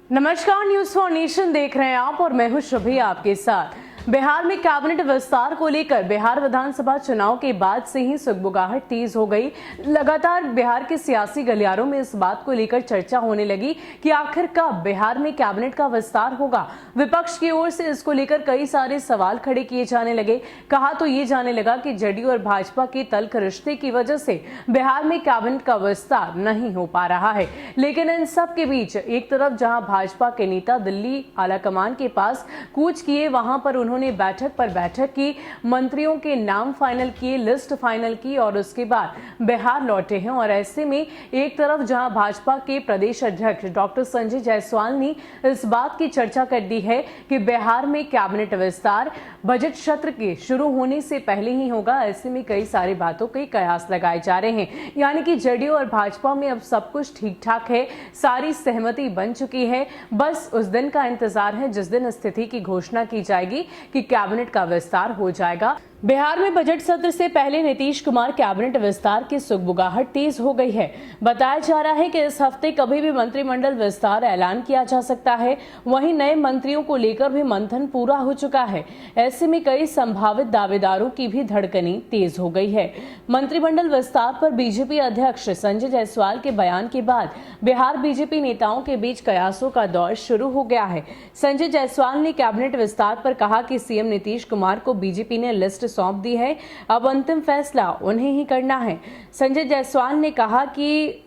नमस्कार, news for nation देख रहे हैं आप और मैं हूं शुभी आपके साथ। बिहार में कैबिनेट विस्तार को लेकर बिहार विधानसभा चुनाव के बाद से ही सुगबुगाहट तेज हो गई। लगातार बिहार के सियासी गलियारों में इस बात को लेकर चर्चा होने लगी कि आखिर कब बिहार में कैबिनेट का विस्तार होगा। विपक्ष की ओर से इसको लेकर कई सारे सवाल खड़े किए जाने लगे। कहा तो ये जाने लगा कि जेडीयू और भाजपा के तल्ख रिश्ते की वजह से बिहार में कैबिनेट का विस्तार नहीं हो पा रहा है। लेकिन इन सब के बीच एक तरफ जहां भाजपा के नेता दिल्ली आलाकमान के पास कूच किए, वहां पर उन्होंने बैठक पर बैठक की, मंत्रियों के नाम फाइनल किए, लिस्ट फाइनल की और उसके बाद बिहार लौटे हैं। और ऐसे में एक तरफ जहां भाजपा के प्रदेश अध्यक्ष डॉक्टर संजय जायसवाल ने इस बात की चर्चा कर दी है कि बिहार में कैबिनेट विस्तार बजट सत्र के शुरू होने से पहले ही होगा। ऐसे में कई सारी बातों के कयास लगाए जा रहे हैं, यानी कि जेडीयू और भाजपा में अब सब कुछ ठीक ठाक है, सारी सहमति बन चुकी है। बस उस दिन का इंतजार है जिस दिन स्थिति की घोषणा की जाएगी कि कैबिनेट का विस्तार हो जाएगा। बिहार में बजट सत्र से पहले नीतीश कुमार कैबिनेट विस्तार की सुगबुगाहट तेज हो गई है। बताया जा रहा है कि इस हफ्ते कभी भी मंत्रिमंडल विस्तार ऐलान किया जा सकता है। वहीं नए मंत्रियों को लेकर भी मंथन पूरा हो चुका है। ऐसे में कई संभावित दावेदारों की भी धड़कनें तेज हो गई है। मंत्रिमंडल विस्तार पर बीजेपी अध्यक्ष संजय जायसवाल के बयान के बाद बिहार बीजेपी नेताओं के बीच कयासों का दौर शुरू हो गया है। संजय जायसवाल ने कैबिनेट विस्तार पर कहा कि सीएम नीतीश कुमार को बीजेपी ने लिस्ट सौंप दी है, अब अंतिम फैसला उन्हें ही करना है। संजय जायसवाल ने कहा कि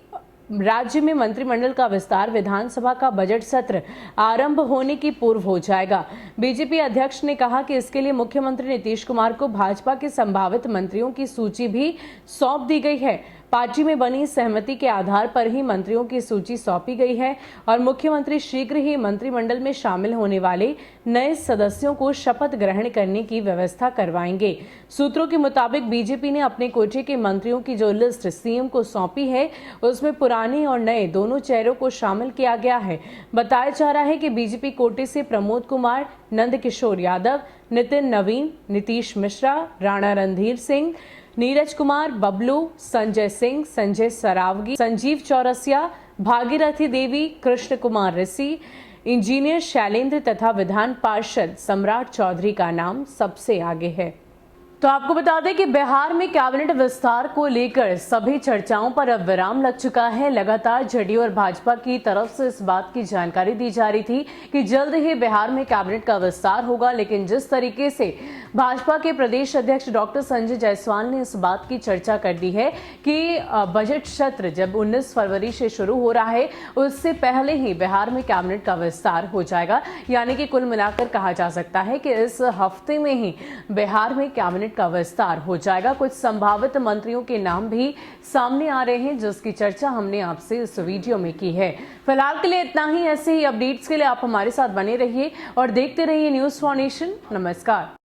राज्य में मंत्रिमंडल का विस्तार विधानसभा का बजट सत्र आरंभ होने की पूर्व हो जाएगा। बीजेपी अध्यक्ष ने कहा कि इसके लिए मुख्यमंत्री नीतीश कुमार को भाजपा के संभावित मंत्रियों की सूची भी सौंप दी गई है। पार्टी में बनी सहमति के आधार पर ही मंत्रियों की सूची सौंपी गई है और मुख्यमंत्री शीघ्र ही मंत्रिमंडल में शामिल होने वाले नए सदस्यों को शपथ ग्रहण करने की व्यवस्था करवाएंगे। सूत्रों के मुताबिक बीजेपी ने अपने कोटे के मंत्रियों की जो लिस्ट सीएम को सौंपी है उसमें पुराने और नए दोनों चेहरों को शामिल किया गया है। बताया जा रहा है कि बीजेपी कोटे से प्रमोद कुमार, नंद किशोर यादव, नितिन नवीन, नीतीश मिश्रा, राणा रणधीर सिंह, नीरज कुमार, बबलू, संजय सिंह, संजय सरावगी, संजीव चौरसिया, भागीरथी देवी, कृष्ण कुमार ऋषि, इंजीनियर शैलेंद्र तथा विधान पार्षद सम्राट चौधरी का नाम सबसे आगे है। तो आपको बता दें कि बिहार में कैबिनेट विस्तार को लेकर सभी चर्चाओं पर अब विराम लग चुका है। लगातार जेडीयू और भाजपा की तरफ से इस बात की जानकारी दी जा रही थी कि जल्द ही बिहार में कैबिनेट का विस्तार होगा, लेकिन जिस तरीके से भाजपा के प्रदेश अध्यक्ष डॉक्टर संजय जायसवाल ने इस बात की चर्चा कर दी है कि बजट सत्र जब 19 फरवरी से शुरू हो रहा है उससे पहले ही बिहार में कैबिनेट का विस्तार हो जाएगा। यानी कि कुल मिलाकर कहा जा सकता है कि इस हफ्ते में ही बिहार में कैबिनेट का विस्तार हो जाएगा। कुछ संभावित मंत्रियों के नाम भी सामने आ रहे हैं जिसकी चर्चा हमने आपसे इस वीडियो में की है। फिलहाल के लिए इतना ही। ऐसे ही अपडेट्स के लिए आप हमारे साथ बने रहिए और देखते रहिए न्यूज फॉर नेशन। नमस्कार।